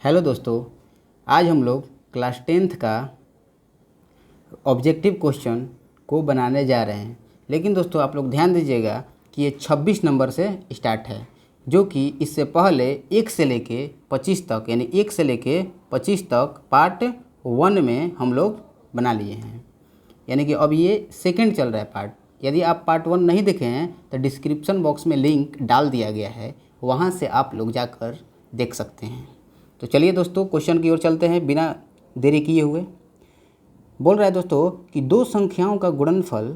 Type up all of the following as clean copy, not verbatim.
Hello दोस्तों, आज हम लोग क्लास 10th का ऑब्जेक्टिव क्वेश्चन को बनाने जा रहे हैं। लेकिन दोस्तों आप लोग ध्यान दीजिएगा कि ये 26 नंबर से स्टार्ट है, जो कि इससे पहले 1 से लेके 25 तक यानी 1 से लेके 25 तक पार्ट 1 में हम लोग बना लिए हैं। यानी कि अब ये सेकंड चल रहा है पार्ट। यदि आप पार्ट 1 नहीं देखे हैं तो डिस्क्रिप्शन बॉक्स में लिंक डाल दिया गया है, वहाँ से आप लोग जाकर देख सकते हैं। तो चलिए दोस्तों क्वेश्चन की ओर चलते हैं बिना देरी किए हुए। बोल रहा है दोस्तों कि दो संख्याओं का गुणनफल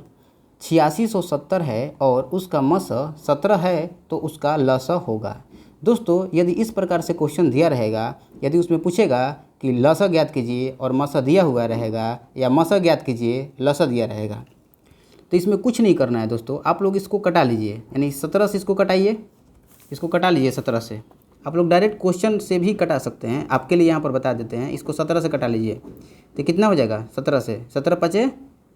8670 है और उसका मस 17 है तो उसका लस होगा। दोस्तों यदि इस प्रकार से क्वेश्चन दिया रहेगा, यदि उसमें पूछेगा कि लस ज्ञात कीजिए और मस दिया हुआ रहेगा या मस ज्ञात कीजिए लस दिया रहेगा, तो इसमें कुछ नहीं करना है दोस्तों। आप लोग इसको कटा लीजिए, यानी 17 से इसको कटाइए, इसको कटा लीजिए 17 से। आप लोग डायरेक्ट क्वेश्चन से भी कटा सकते हैं, आपके लिए यहाँ पर बता देते हैं। इसको 17 से कटा लीजिए तो कितना हो जाएगा 17 से 17 पचे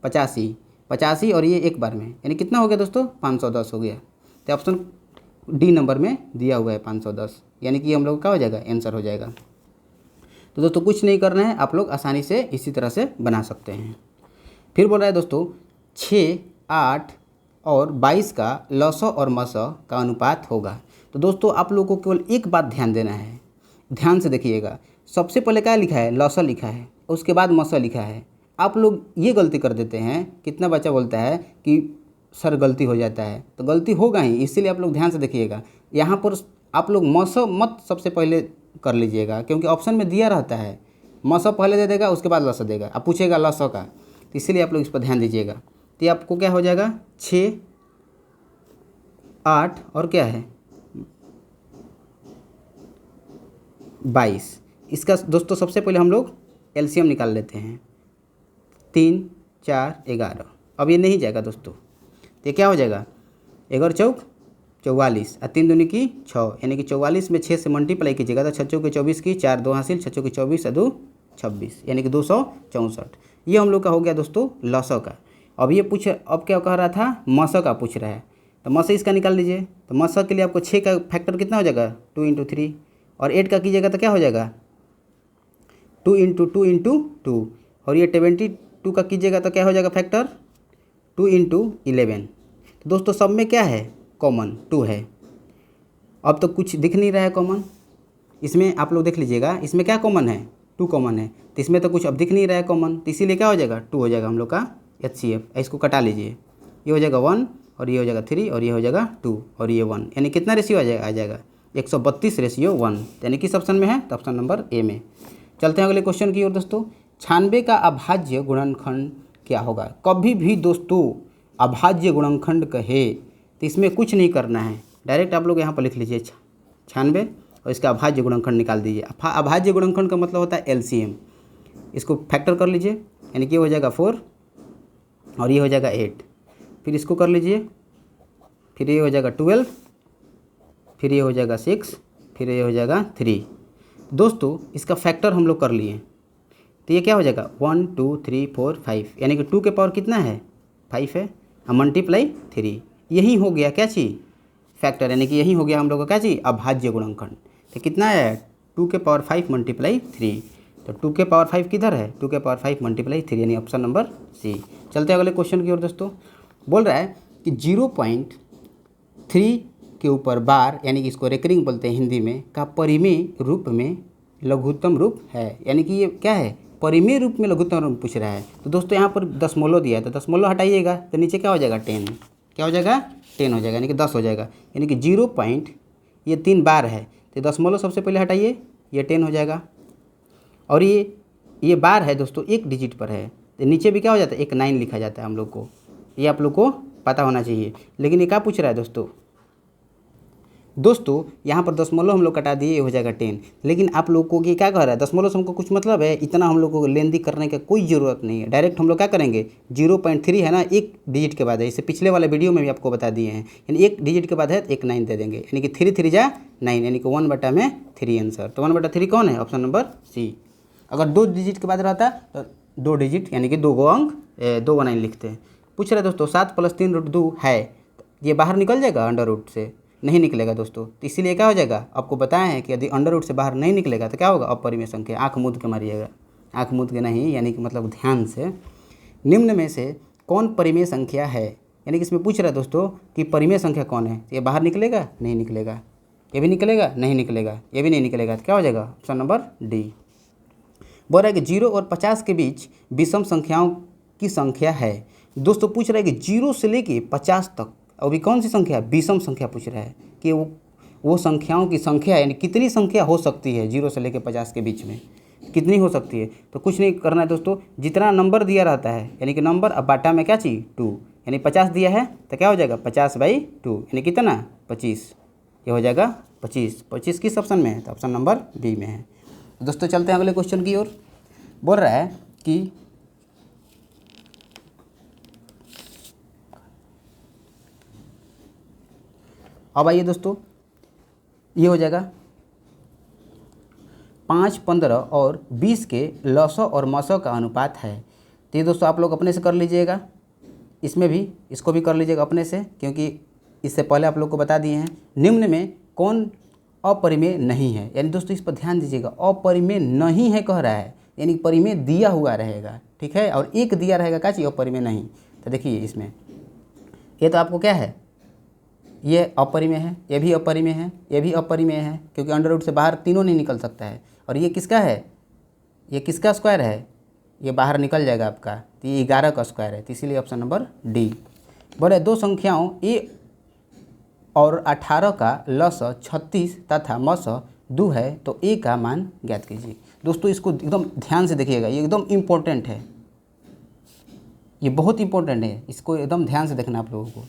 85, 85 और ये एक बार में, यानी कितना हो गया दोस्तों 510 हो गया। तो ऑप्शन डी नंबर में दिया हुआ है 510, यानी कि हम लोग का हो जाएगा आंसर हो जाएगा। तो दोस्तों कुछ नहीं करना है, आप लोग आसानी से इसी तरह से बना सकते हैं। फिर बोल रहा है दोस्तों 6, 8 और 22 का लस और मस का अनुपात होगा। तो दोस्तों आप लोगों को केवल एक बात ध्यान देना है, ध्यान से देखिएगा। सबसे पहले क्या लिखा है, लस लिखा है, उसके बाद मस लिखा है। आप लोग ये गलती कर देते हैं, कितना बच्चा बोलता है कि सर गलती हो जाता है, तो गलती होगा ही, इसीलिए आप लोग ध्यान से देखिएगा। यहाँ पर आप लोग मस मत सबसे पहले कर लीजिएगा, क्योंकि ऑप्शन में दिया रहता है मस पहले दे देगा उसके बाद लस देगा, अब पूछेगा लस का, तो इसीलिए आप लोग इस पर ध्यान दीजिएगा। तो ये आपको क्या हो जाएगा 6, 8 और क्या है 22। इसका दोस्तों सबसे पहले हम लोग एलसीएम निकाल लेते हैं, 3, 4, 11। अब ये नहीं जाएगा दोस्तों, तो ये क्या हो जाएगा 11 चौक 44 और 3 दूनी की 6, यानी कि 44 में 6 से मल्टीप्लाई कीजिएगा तो 6 चौके 24 की 4 2 हासिल, 6 चौके 24 और 2 26, यानी कि 264। ये हम लोग का हो गया दोस्तों लसों का। अब ये अब क्या कह रहा था मसों का पूछ रहा है, तो मस इसका निकाल लीजिए। तो मसों के लिए आपको 6 का फैक्टर कितना हो जाएगा 2 × 3, और 8 का कीजिएगा तो क्या हो जाएगा 2 × 2 × 2, और ये 72 का कीजिएगा तो क्या हो जाएगा फैक्टर 2 × 11। तो दोस्तों सब में क्या है कॉमन 2 है। अब तो कुछ दिख नहीं रहा है कॉमन, इसमें आप लोग देख लीजिएगा, इसमें क्या कॉमन है 2 कॉमन है, तो इसमें तो कुछ अब दिख नहीं रहा है कॉमन, तो इसीलिए क्या हो जाएगा 2 हो जाएगा हम लोग का HCF। इसको कटा लीजिए, ये हो जाएगा 1 और ये हो जाएगा 3 और ये हो जाएगा 2 और ये 1, यानी कितना रेशियो आ जाएगा 132:1, यानी किस ऑप्शन में है तो ऑप्शन नंबर ए में। चलते हैं अगले क्वेश्चन की ओर दोस्तों। 96 का अभाज्य गुणनखंड क्या होगा। कभी भी दोस्तों अभाज्य गुणनखंड कहे तो इसमें कुछ नहीं करना है, डायरेक्ट आप लोग यहाँ पर लिख लीजिए 96 और इसका अभाज्य गुणनखंड निकाल दीजिए। अभाज्य गुणनखंड का मतलब होता है LCM। इसको फैक्टर कर लीजिए, यानी कि ये हो जाएगा 4 और ये हो जाएगा 8, फिर इसको कर लीजिए, फिर ये हो जाएगा 12, फिर ये हो जाएगा 6, फिर ये हो जाएगा 3। दोस्तों इसका फैक्टर हम लोग कर लिए, तो ये क्या हो जाएगा 1 2 3 4 5, यानी कि 2 के पावर कितना है 5 है, हम मल्टीप्लाई 3, यही हो गया क्या चीज़ फैक्टर, यानी कि यही हो गया हम लोग का क्या चीज़ अभाज्य गुणनखंड। तो कितना है 2 के पावर 5 मल्टीप्लाई 3, तो 2 के पावर 5 किधर है 2 के पावर 5 मल्टीप्लाई 3, यानी ऑप्शन नंबर सी। चलते हैं अगले क्वेश्चन की ओर दोस्तों। बोल रहा है कि 0.3 के ऊपर बार, यानी कि इसको रेकरिंग बोलते हैं हिंदी में, का परिमेय रूप में लघुत्तम रूप है, यानी कि ये क्या है परिमेय रूप में लघुत्तम रूप पूछ रहा है। तो दोस्तों यहाँ पर दशमलव दिया है, तो दशमलव हटाइएगा तो नीचे क्या हो जाएगा 10, क्या हो जाएगा 10 हो जाएगा, यानी कि 10 हो जाएगा, यानी कि 0 पॉइंट ये 3 बार है, तो दशमलव सबसे पहले हटाइए, ये 10 हो जाएगा। और ये बार है दोस्तों 1 डिजिट पर है, तो नीचे भी क्या हो जाता है 9 लिखा जाता है हम लोग को, ये आप लोग को पता होना चाहिए। लेकिन ये क्या पूछ रहा है दोस्तों यहाँ पर दशमलव हम लोग कटा दिए, ये हो जाएगा 10। लेकिन आप लोग को ये क्या कह रहा है दशमलव से हमको कुछ मतलब है, इतना हम लोग को लेंदी करने का कोई ज़रूरत नहीं है। डायरेक्ट हम लोग क्या करेंगे 0.3 है ना 1 डिजिट के बाद है, इसे पिछले वाले वीडियो में भी आपको बता दिए हैं, यानी 1 डिजिट के बाद है तो 1 9 दे देंगे, यानी कि 3 3 जा 9, यानी कि 1/3 आंसर। तो 1/3 कौन है ऑप्शन नंबर सी। अगर 2 डिजिट के बाद रहता तो 2 डिजिट यानी कि 2 अंक 2 9 लिखते हैं। पूछ रहे दोस्तों 7 + 3 √2 है, ये बाहर निकल जाएगा अंडर रूट से, नहीं निकलेगा दोस्तों। तो इसीलिए क्या हो जाएगा, आपको बताया है कि यदि अंडर रूट से बाहर नहीं निकलेगा तो क्या होगा, अपरिमेय संख्या। आँख मूंद के मारिएगा, आँख मूंद के नहीं, यानी कि मतलब ध्यान से। निम्न में से कौन परिमेय संख्या है, यानी कि इसमें पूछ रहा है दोस्तों कि परिमेय संख्या कौन है। ये बाहर निकलेगा, नहीं निकलेगा, ये भी निकलेगा, नहीं निकलेगा, ये भी नहीं निकलेगा, तो क्या हो जाएगा, ऑप्शन नंबर डी। बोल रहा है कि 0 और 50 के बीच विषम संख्याओं की संख्या है। दोस्तों पूछ रहा है कि 0 से लेके 50 तक, अभी कौन सी संख्या, विषम संख्या पूछ रहा है कि वो संख्याओं की संख्या यानी कितनी संख्या हो सकती है 0 से लेके 50 के बीच में, कितनी हो सकती है। तो कुछ नहीं करना है दोस्तों, जितना नंबर दिया रहता है यानी कि नंबर, अब बाटा में क्या चाहिए 2, यानी 50 दिया है तो क्या हो जाएगा 50/2, यानी कितना 25, ये हो जाएगा 25। 25 किस ऑप्शन में है, तो ऑप्शन नंबर बी में है। दोस्तों चलते हैं अगले क्वेश्चन की ओर। बोल रहा है कि अब आइए दोस्तों, ये हो जाएगा 5, 15 और 20 के लसों और मसों का अनुपात है। तो ये दोस्तों आप लोग अपने से कर लीजिएगा, इसमें भी इसको भी कर लीजिएगा अपने से, क्योंकि इससे पहले आप लोग को बता दिए हैं। निम्न में कौन अपरिमेय नहीं है, यानी दोस्तों इस पर ध्यान दीजिएगा, अपरिमेय नहीं है कह रहा है, यानी परिमेय दिया हुआ रहेगा, ठीक है, और एक दिया रहेगा क्या चाहिए, अपरिमेय नहीं। तो देखिए इसमें ये तो आपको क्या है, ये अपरिमेय है, ये भी अपरिमेय है, ये भी अपरिमेय है, क्योंकि अंडर रूट से बाहर तीनों नहीं निकल सकता है। और ये किसका है, ये किसका स्क्वायर है, ये बाहर निकल जाएगा आपका, तो ये 11 का स्क्वायर है, तो इसीलिए ऑप्शन नंबर डी। बोले दो संख्याओं a और 18 का लस 36 तथा मस 2 है, तो a का मान ज्ञात कीजिए। दोस्तों इसको एकदम ध्यान से देखिएगा, ये एकदम इम्पोर्टेंट है, ये बहुत इम्पोर्टेंट है, इसको एकदम ध्यान से देखना आप लोगों को।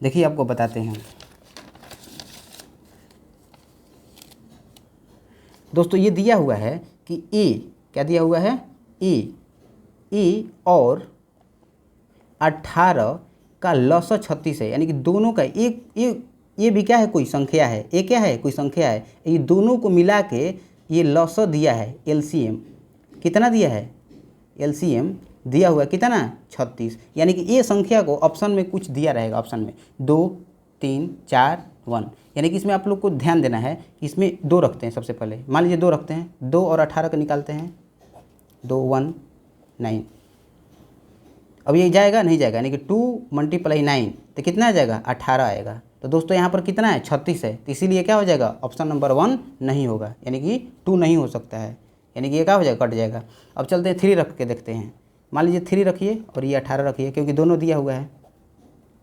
देखिए आपको बताते हैं दोस्तों, ये दिया हुआ है कि a, क्या दिया हुआ है, a और 18 का लस 36 है, यानी कि दोनों का ये भी क्या है, कोई संख्या है, ये क्या है, कोई संख्या है, ये दोनों को मिला के ये लस दिया है, LCM कितना दिया है, LCM दिया हुआ है कितना 36, यानी कि ये संख्या को ऑप्शन में कुछ दिया रहेगा, ऑप्शन में 2, 3, 4, 1, यानी कि इसमें आप लोग को ध्यान देना है कि इसमें 2 रखते हैं। सबसे पहले मान लीजिए 2 रखते हैं, 2 और 18 का निकालते हैं, 2, 1, 9। अब ये जाएगा नहीं जाएगा, यानी कि 2 × 9 तो कितना आ जाएगा, 18 आएगा। तो दोस्तों यहाँ पर कितना है, 36 है, तो इसीलिए क्या हो जाएगा, ऑप्शन नंबर 1 नहीं होगा, यानी कि 2 नहीं हो सकता है, यानी कि ये क्या हो जाएगा, कट जाएगा। अब चलते हैं 3 रख के देखते हैं, मान लीजिए 3 रखिए और ये 18 रखिए, क्योंकि दोनों दिया हुआ है,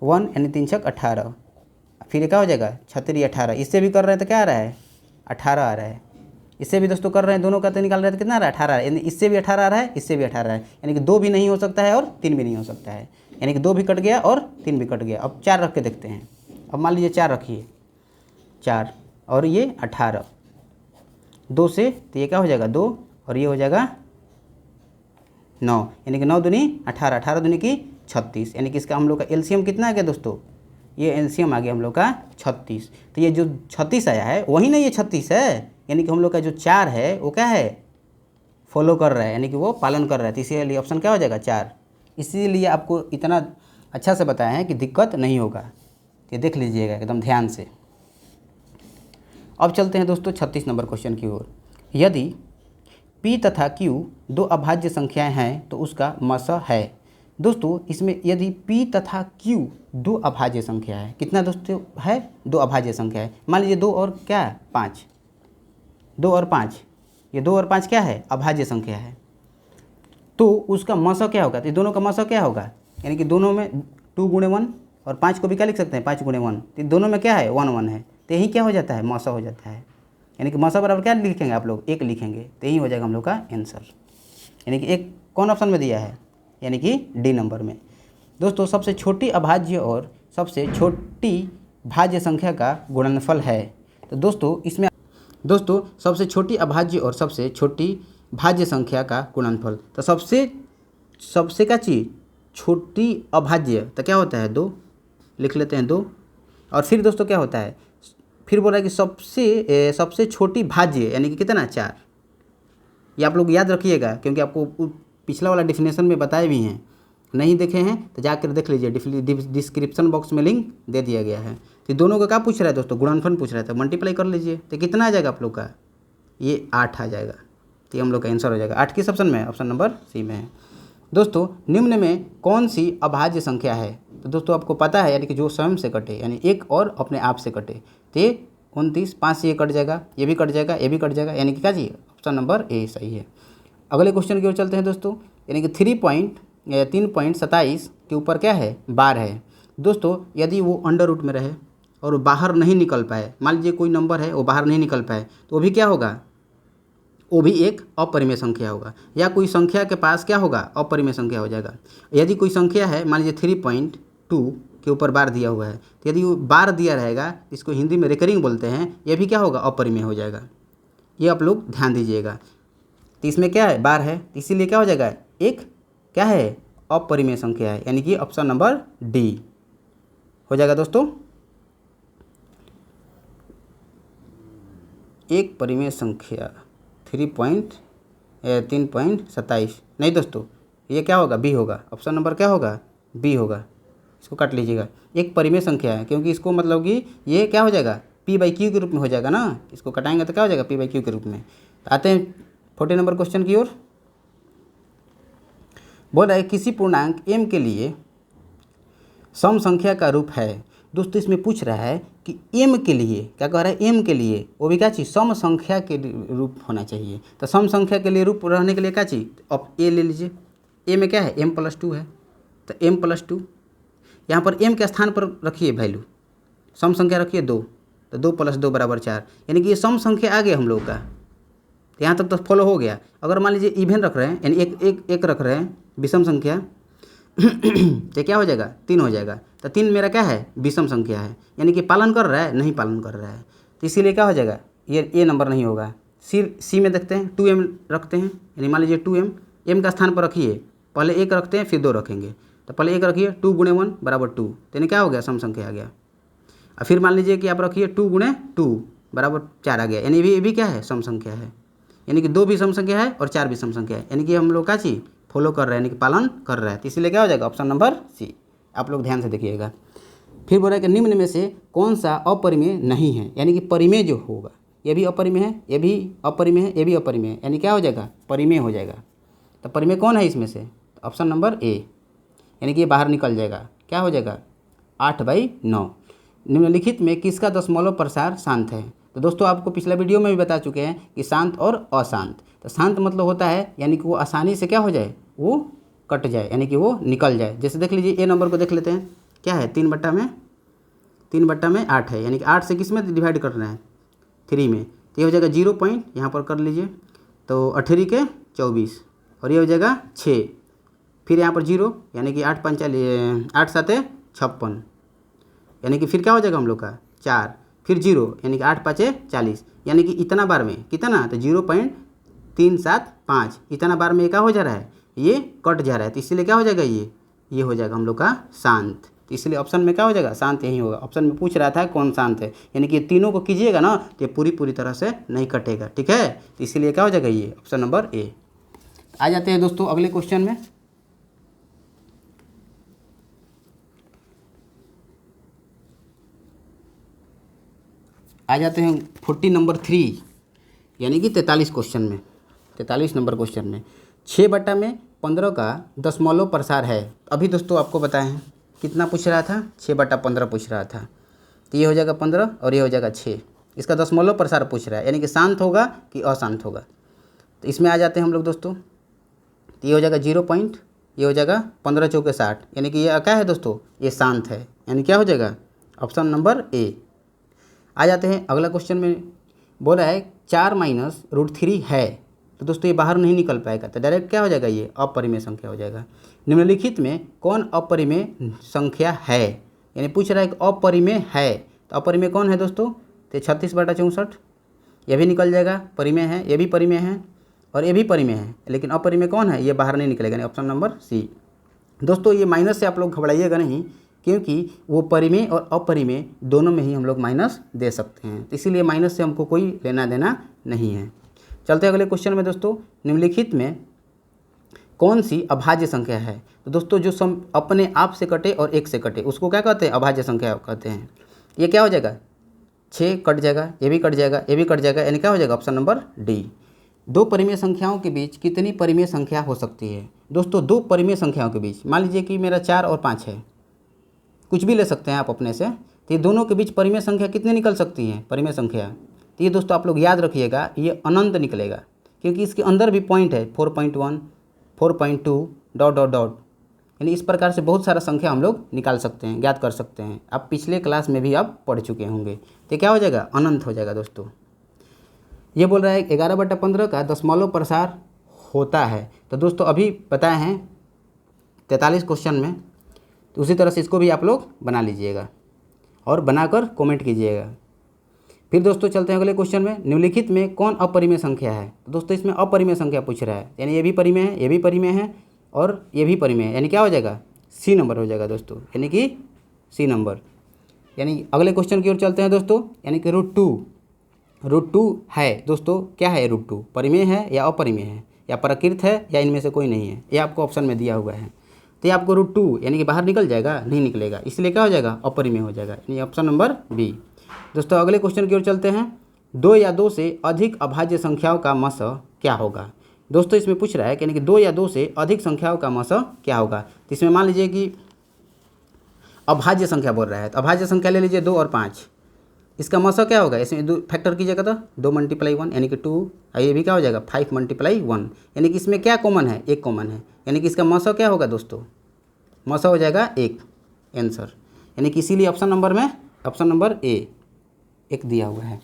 1 यानी 3 छक 18, फिर ये क्या हो जाएगा 36 18, इससे भी कर रहे हैं तो क्या आ रहा है 18 आ रहा है, इससे भी दोस्तों कर रहे हैं, दोनों का तो निकाल रहे हैं तो कितना आ रहा है 18 आ रहा है, यानी इससे भी 18 आ रहा है, इससे भी 18 है, यानी कि 2 भी नहीं हो सकता है और 3 भी नहीं हो सकता है, यानी कि 2 भी कट गया और 3 भी कट गया। अब 4 रख के देखते हैं, अब मान लीजिए 4 रखिए, 4 और ये 18, 2 से तो ये क्या हो जाएगा 2 और ये हो जाएगा 9, यानी कि 9 दूनी 18, 18 दूनी की 36, यानी कि इसका हम लोग का LCM कितना आ गया दोस्तों, ये LCM आ गया हम लोग का 36। तो ये जो 36 आया है वही ना ये 36 है, यानी कि हम लोग का जो 4 है वो क्या है, फॉलो कर रहा है, यानी कि वो पालन कर रहा है, तो इसीलिए ऑप्शन क्या हो जाएगा 4। इसीलिए आपको इतना अच्छा से बताया है कि दिक्कत नहीं होगा, ये देख लीजिएगा एकदम ध्यान से। अब चलते हैं दोस्तों 36 नंबर क्वेश्चन की ओर। यदि P तथा Q 2 अभाज्य संख्याएं हैं तो उसका मस है। दोस्तों इसमें यदि P तथा Q 2 अभाज्य संख्या है, कितना दोस्तों है, 2 अभाज्य संख्या है, मान लीजिए 2 और क्या है 5, 2 और 5, ये 2 और 5 क्या है, अभाज्य संख्या है, तो उसका मस क्या होगा, तो दोनों का मस क्या होगा, यानी कि दोनों में 2 × 1 और 5 को भी क्या लिख सकते हैं 5 × 1, तो दोनों में क्या है 1 1 है, तो यही क्या हो जाता है मस हो जाता है, यानी कि मस बराबर क्या लिखेंगे आप लोग 1 लिखेंगे, तो यही हो जाएगा हम लोग का आंसर, यानी कि एक कौन ऑप्शन में दिया है, यानी कि डी नंबर में। दोस्तों सबसे छोटी अभाज्य और सबसे छोटी भाज्य संख्या का गुणनफल है। तो दोस्तों इसमें दोस्तों सबसे छोटी अभाज्य और सबसे छोटी भाज्य संख्या का गुणनफल, तो सबसे क्या चीज़ छोटी अभाज्य, तो क्या होता है 2, लिख लेते हैं 2, और फिर दोस्तों क्या होता है, फिर बोल रहा है कि सबसे छोटी भाज्य यानी कि कितना 4, ये आप लोग याद रखिएगा, क्योंकि आपको पिछला वाला डिफिनेशन में बताए भी हैं, नहीं देखे हैं तो जाकर देख लीजिए, डिस्क्रिप्शन बॉक्स में लिंक दे दिया गया है, तो दोनों का क्या पूछ रहा है दोस्तों, गुणनफल पूछ रहा है, तो मल्टीप्लाई कर लीजिए, तो कितना आ जाएगा आप लोग का, ये 8 आ जाएगा। तो हम लोग का आंसर हो जाएगा 8 किस ऑप्शन में है, ऑप्शन नंबर सी में है। दोस्तों निम्न में कौन सी अभाज्य संख्या है, तो दोस्तों आपको पता है यानी कि जो स्वयं से कटे, यानी एक और अपने आप से कटे, तो ये 29, 5 से ये कट जाएगा, ये भी कट जाएगा, ये भी कट जाएगा, यानी कि क्या चाहिए, ऑप्शन नंबर ए सही है। अगले क्वेश्चन की ओर चलते हैं दोस्तों, यानी कि 3.27 के ऊपर क्या है, बार है। दोस्तों यदि वो अंडर रूट में रहे और बाहर नहीं निकल पाए, मान लीजिए कोई नंबर है वो बाहर नहीं निकल पाए, तो वो भी क्या होगा, वो भी एक अपरिमेय संख्या होगा, या कोई संख्या के पास क्या होगा, अपरिमेय संख्या हो जाएगा। यदि कोई संख्या है, मान लीजिए 3.2 के ऊपर बार दिया हुआ है, तो यदि वो बार दिया रहेगा, इसको हिंदी में रिकरिंग बोलते हैं, ये भी क्या होगा, अपरिमेय हो जाएगा। ये आप लोग ध्यान दीजिएगा। तो इसमें क्या है, बार है, इसीलिए क्या हो जाएगा, एक क्या है, अपरिमेय संख्या है, यानी कि ऑप्शन नंबर डी हो जाएगा दोस्तों। एक परिमेय संख्या 3.27 नहीं दोस्तों, ये क्या होगा, बी होगा, ऑप्शन नंबर क्या होगा, बी होगा। इसको काट लीजिएगा, एक परिमेय संख्या है, क्योंकि इसको मतलब कि ये क्या हो जाएगा, p/q के रूप में हो जाएगा ना, इसको कटाएंगे तो क्या हो जाएगा, p/q के रूप में। तो आते हैं 40 नंबर क्वेश्चन की ओर। बोल रहा है किसी पूर्णांक m के लिए सम संख्या का रूप है। दोस्तों इसमें पूछ रहा है कि m के लिए, क्या कह रहा है, m के लिए वो भी क्या चीज़, सम संख्या के रूप होना चाहिए। तो सम संख्या के लिए रूप रहने के लिए क्या चीज़, अब a ले लीजिए, a में क्या है, m+2 है, तो m+2 यहाँ पर m के स्थान पर रखिए वैल्यू, सम संख्या रखिए 2, तो 2 + 2 = 4, यानी कि ये सम संख्या आ गया हम लोग का। तो यहाँ तक तो फॉलो हो गया। अगर मान लीजिए इवन रख रहे हैं, यानी एक रख रहे हैं विषम संख्या, तो क्या हो जाएगा, 3 हो जाएगा। तो 3 मेरा क्या है, विषम संख्या है, यानी कि पालन कर रहा है, नहीं पालन कर रहा है, तो इसीलिए क्या हो जाएगा, ये नंबर नहीं होगा। सी में देखते हैं 2m रखते हैं, यानी मान लीजिए 2m, m का स्थान पर रखिए, पहले 1 रखते हैं फिर 2 रखेंगे, तो पहले 1 रखिए, 2 × 1 = 2, यानी क्या हो गया, सम संख्या आ गया। और फिर मान लीजिए कि आप रखिए 2 × 2 = 4 आ गया, यानी ये भी क्या है, सम संख्या है, यानी कि 2 भी सम संख्या है और 4 भी सम संख्या है, यानी कि हम लोग का चीज़ फॉलो कर रहे हैं, यानी कि पालन कर रहा है, तो इसीलिए क्या हो जाएगा, ऑप्शन नंबर सी। आप लोग ध्यान से देखिएगा। फिर बोल रहा है कि निम्न में से कौन सा अपरिमेय नहीं है, यानी कि परिमेय जो होगा, ये भी अपरिमेय है, ये भी अपरिमेय है, ये भी अपरिमेय है, यानी क्या हो जाएगा, परिमेय हो जाएगा। तो परिमेय कौन है इसमें से, तो ऑप्शन नंबर ए, यानी कि ये बाहर निकल जाएगा, क्या हो जाएगा, 8/9। निम्नलिखित में किसका दशमलव प्रसार शांत है। तो दोस्तों आपको पिछला वीडियो में भी बता चुके हैं कि शांत और अशांत। तो शांत मतलब होता है यानी कि वो आसानी से क्या हो जाए, वो कट जाए, यानी कि वो निकल जाए। जैसे देख लीजिए ए नंबर को देख लेते हैं, क्या है, 3/8 है, यानी कि 8 से किस में डिवाइड करना है, 3 में, तो ये हो जाएगा 0 पॉइंट यहाँ पर कर लीजिए, तो 18 के 24 और ये हो जाएगा 6, फिर यहाँ पर 0, यानी कि 8 × 7 = 56, यानी कि फिर क्या हो जाएगा हम लोग का 4, फिर 0, यानी कि 8 × 5 = 40, यानी कि इतना बार में कितना, तो 0.375 इतना बार में ये क्या हो जा रहा है, ये कट जा रहा है, तो इसीलिए क्या हो जाएगा, ये हो जाएगा हम लोग का शांत। तो इसलिए ऑप्शन में क्या हो जाएगा, शांत यही होगा। ऑप्शन में पूछ रहा था कौन शांत है, यानी कि तीनों को कीजिएगा ना तो ये पूरी तरह से नहीं कटेगा, ठीक है। तो इसीलिए क्या हो जाएगा, ये ऑप्शन नंबर ए। आ जाते हैं दोस्तों अगले क्वेश्चन में। आ जाते हैं 40 नंबर 3, यानी कि 43 क्वेश्चन में, 43 नंबर क्वेश्चन में 6/15 का दशमलव प्रसार है। अभी दोस्तों आपको बताएं हैं कितना पूछ रहा था, 6/15 पूछ रहा था, तो ये हो जाएगा 15 और ये हो जाएगा 6, इसका दशमलव प्रसार पूछ रहा है, यानी कि शांत होगा कि अशांत होगा। तो इसमें आ जाते हैं हम लोग दोस्तों, तो ये हो जाएगा 0 पॉइंट, ये हो जाएगा 15 × 4 = 60, यानी कि ये क्या है दोस्तों, ये शांत है, यानी क्या हो जाएगा, ऑप्शन नंबर ए। आ जाते हैं अगला क्वेश्चन में, बोल रहा है 4 - √3 है, तो दोस्तों ये बाहर नहीं निकल पाएगा, तो डायरेक्ट क्या हो जाएगा, ये अपरिमेय संख्या हो जाएगा। निम्नलिखित में कौन अपरिमेय संख्या है, यानी पूछ रहा है कि अपरिमेय है, तो अपरिमेय कौन है दोस्तों, तो 36/64, ये भी निकल जाएगा, परिमेय है, ये भी परिमेय है और ये भी परिमेय है, लेकिन अपरिमेय कौन है, ये बाहर नहीं निकलेगा, यानी ऑप्शन नंबर सी। दोस्तों ये माइनस से आप लोग घबराइएगा नहीं, क्योंकि वो परिमेय और अपरिमेय दोनों में ही हम लोग माइनस दे सकते हैं, तो इसीलिए माइनस से हमको कोई लेना देना नहीं है। चलते हैं अगले क्वेश्चन में दोस्तों, निम्नलिखित में कौन सी अभाज्य संख्या है। तो दोस्तों जो सम अपने आप से कटे और एक से कटे उसको क्या कहते हैं, अभाज्य संख्या कहते हैं। ये क्या हो जाएगा, 6 कट जाएगा, ये भी कट जाएगा, ये भी कट जाएगा, यानी क्या हो जाएगा ऑप्शन नंबर डी। दो परिमेय संख्याओं के बीच कितनी परिमेय संख्या हो सकती है? दोस्तों दो परिमेय संख्याओं के बीच, मान लीजिए कि मेरा 4 और 5 है, कुछ भी ले सकते हैं आप अपने से, तो ये दोनों के बीच परिमेय संख्या कितनी निकल सकती हैं परिमेय संख्या? तो ये दोस्तों आप लोग याद रखिएगा, ये अनंत निकलेगा, क्योंकि इसके अंदर भी पॉइंट है 4.1, 4.2 डॉट डॉट डॉट, यानी इस प्रकार से बहुत सारा संख्या हम लोग निकाल सकते हैं, ज्ञात कर सकते हैं। आप पिछले क्लास में भी आप पढ़ चुके होंगे। तो क्या हो जाएगा, अनंत हो जाएगा दोस्तों। ये बोल रहा है 11/15 का दशमलव प्रसार होता है। तो दोस्तों अभी बताए हैं 43 क्वेश्चन में, तो उसी तरह से इसको भी आप लोग बना लीजिएगा और बनाकर कमेंट कीजिएगा। फिर दोस्तों चलते हैं अगले क्वेश्चन में। निम्नलिखित में कौन अपरिमेय संख्या है? तो दोस्तों इसमें अपरिमेय संख्या पूछ रहा है, यानी ये भी परिमेय है, ये भी परिमेय है और ये भी परिमेय है, यानी क्या हो जाएगा, सी नंबर हो जाएगा दोस्तों, यानी कि सी नंबर। यानी अगले क्वेश्चन की ओर चलते हैं दोस्तों, यानी कि √2 है दोस्तों, क्या है √2, परिमेय है या अपरिमेय है या प्रकृत है या इनमें से कोई नहीं है? ये आपको ऑप्शन में दिया हुआ है। तो ये आपको √2 यानी कि बाहर निकल जाएगा, नहीं निकलेगा, इसलिए क्या हो जाएगा, अपरिमेय हो जाएगा, यानी ऑप्शन नंबर बी। दोस्तों अगले क्वेश्चन की ओर चलते हैं। 2 या 2 से अधिक अभाज्य संख्याओं का मस क्या होगा? दोस्तों इसमें पूछ रहा है कि 2 या 2 से अधिक संख्याओं का मस क्या होगा। तो इसमें मान लीजिए कि अभाज्य संख्या बोल रहा है, तो अभाज्य संख्या ले लीजिए 2 और 5, इसका मस क्या होगा, इसमें 2 फैक्टर कीजिएगा तो 2 × 1 यानी कि 2, और ये भी क्या हो जाएगा 5 × 1, यानी कि इसमें क्या कॉमन है, एक कॉमन है, यानी कि इसका मस क्या होगा दोस्तों, मस हो जाएगा 1 आंसर, यानी कि इसीलिए ऑप्शन नंबर में ऑप्शन नंबर ए 1 दिया हुआ है।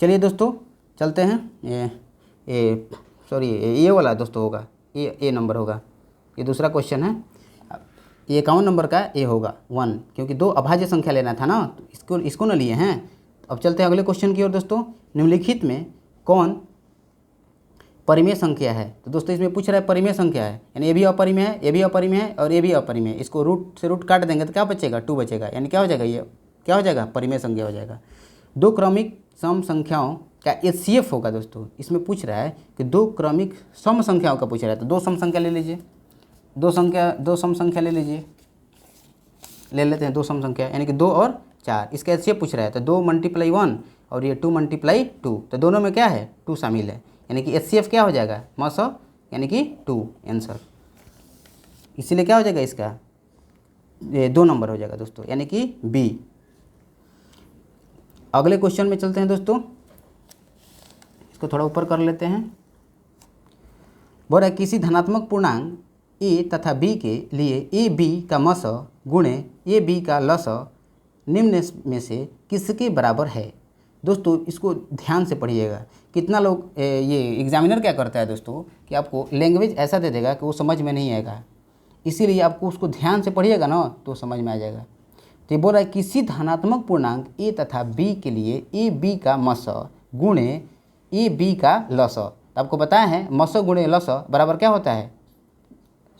चलिए दोस्तों चलते हैं, ये वाला दोस्तों होगा, ए नंबर होगा, ये दूसरा क्वेश्चन है, ये 51 नंबर का ए होगा 1, क्योंकि 2 अभाज्य संख्या लेना था ना, तो इसको ना लिए हैं। अब चलते हैं अगले क्वेश्चन की ओर दोस्तों। निम्नलिखित में कौन परिमेय संख्या है? तो दोस्तों इसमें पूछ रहा है परिमेय संख्या है, यानी ये भी अपरिमेय है, ये भी अपरिमेय है और ये भी अपरिमेय है। इसको रूट से रूट काट देंगे तो क्या बचेगा, 2 बचेगा, यानी क्या हो जाएगा, ये क्या हो जाएगा, परिमेय संख्या हो जाएगा। 2 क्रमिक सम संख्याओं का HCF होगा दोस्तों। इसमें पूछ रहा है कि 2 क्रमिक सम संख्याओं का पूछ रहा है, तो 2 सम संख्या ले लीजिए, 2 सम संख्या ले लीजिए, ले लेते हैं 2 सम संख्या, यानी कि 2 और 4, इसका HCF पूछ रहा है, तो 2 × 1 और ये 2 × 2, तो दोनों में क्या है, 2 शामिल है, यानी कि HCF क्या हो जाएगा, मस यानी कि 2 आंसर, इसीलिए क्या हो जाएगा इसका, ये 2 नंबर हो जाएगा दोस्तों, यानी कि बी। अगले क्वेश्चन में चलते हैं दोस्तों, इसको थोड़ा ऊपर कर लेते हैं। बोल रहा है किसी धनात्मक पूर्णांक ए तथा बी के लिए ए बी का मस गुणे ए बी का लस निम्न में से किसके बराबर है? दोस्तों इसको ध्यान से पढ़िएगा। कितना लोग ये एग्जामिनर क्या करता है दोस्तों कि आपको लैंग्वेज ऐसा दे देगा कि वो समझ में नहीं आएगा, इसीलिए आपको उसको ध्यान से पढ़िएगा ना तो समझ में आ जाएगा। तो ये बोल रहा है किसी धनात्मक पूर्णांक ए तथा बी के लिए ए बी का मस गुणे ए बी का लस। तो आपको बताया है मस गुणे लस बराबर क्या होता है,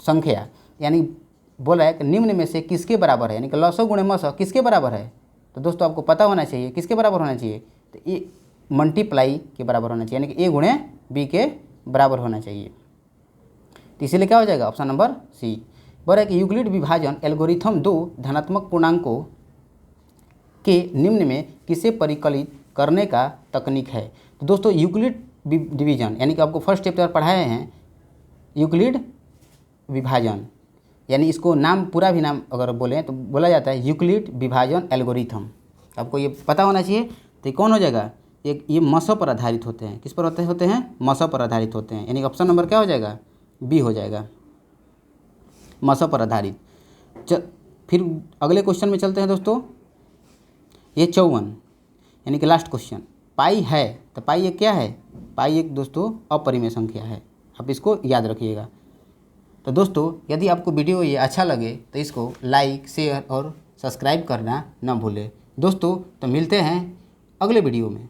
संख्या, यानी बोल रहा है कि निम्न में से किसके बराबर है, यानी कि लस गुणे मस किसके बराबर है। तो दोस्तों आपको पता होना चाहिए किसके बराबर होना चाहिए, तो ए मल्टीप्लाई के बराबर होना चाहिए, यानी कि ए गुणे बी के बराबर होना चाहिए। तो इसीलिए क्या हो जाएगा ऑप्शन नंबर सी। बोल रहा है कि यूक्लिड विभाजन एल्गोरिथम 2 धनात्मक पूर्णांकों के निम्न में किसे परिकलित करने का तकनीक है। तो दोस्तों यूक्लिड डिवीजन यानी कि आपको फर्स्ट चैप्टर पढ़ाए हैं यूक्लिड विभाजन, यानी इसको नाम पूरा भी नाम अगर बोलें तो बोला जाता है यूक्लिड विभाजन एल्गोरिथम। आपको ये पता होना चाहिए। तो ये कौन हो जाएगा, ये मसों पर आधारित होते हैं, किस पर होते हैं, मसों पर आधारित होते हैं, यानी ऑप्शन नंबर क्या हो जाएगा, बी हो जाएगा, मसों पर आधारित। फिर अगले क्वेश्चन में चलते हैं दोस्तों। ये 54 यानी कि लास्ट क्वेश्चन, पाई है, तो पाई एक क्या है, पाई एक दोस्तों अपरिमेय संख्या है, आप इसको याद रखिएगा। तो दोस्तों यदि आपको वीडियो ये अच्छा लगे तो इसको लाइक शेयर और सब्सक्राइब करना ना भूलें दोस्तों। तो मिलते हैं अगले वीडियो में।